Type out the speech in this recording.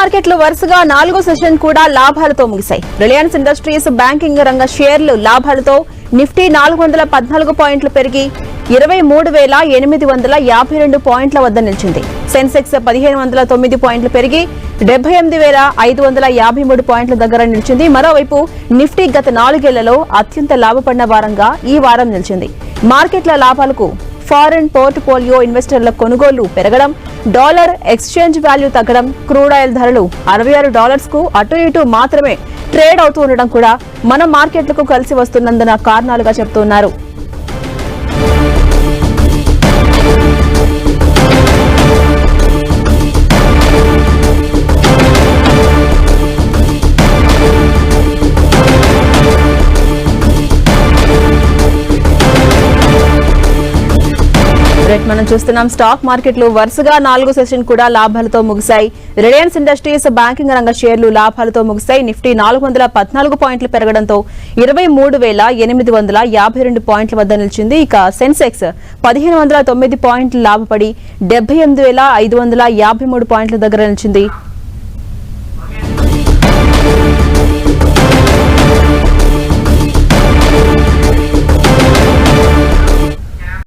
మార్కెట్లు వరుసగా 4వ సెషన్ కూడా లాభాలతో ముగిశాయి. రిలయన్స్ ఇండస్ట్రీస్ బ్యాంకింగ్ రంగ షేర్లు లాభాలతో నిఫ్టీ 414 పాయింట్లు పెరిగి 23,852 పాయింట్ల వద్ద నిలిచింది. సెన్సెక్స్ 1,509 పాయింట్లు పెరిగి 78,553 పాయింట్ల దగ్గర నిలిచింది. మరోవైపు నిఫ్టీ గత 4 ఏళ్లలో అత్యంత లాభపడిన వారంగా ఈ వారం నిలిచింది. మార్కెట్ల లాభాలకు ఫారెన్ పోర్ట్ఫోలియో ఇన్వెస్టర్ల కొనుగోళ్లు పెరగడం, డాలర్ ఎక్స్చేంజ్ వాల్యూ తగ్గడం, క్రూడ్ ఆయిల్ ధరలు $66 కు అటు ఇటు మాత్రమే ట్రేడ్ అవుతూ ఉండడం కూడా మన మార్కెట్లకు కలిసి వస్తున్నందున కారణాలుగా చెబుతున్నారు. మనం చూస్తున్నాం స్టాక్ మార్కెట్లు వరుసగా 4వ సెషన్ కూడా లాభాలతో ముగిశాయి. రిలయన్స్ ఇండస్ట్రీస్ బ్యాంకింగ్ రంగ షేర్లు లాభాలతో ముగిశాయి. నిఫ్టీ 414 పాయింట్లు పెరగడంతో 23,852 పాయింట్ల వద్ద నిలిచింది. ఇక సెన్సెక్స్ 1,509 పాయింట్లు లాభపడి 78,553 పాయింట్ల దగ్గర నిలిచింది.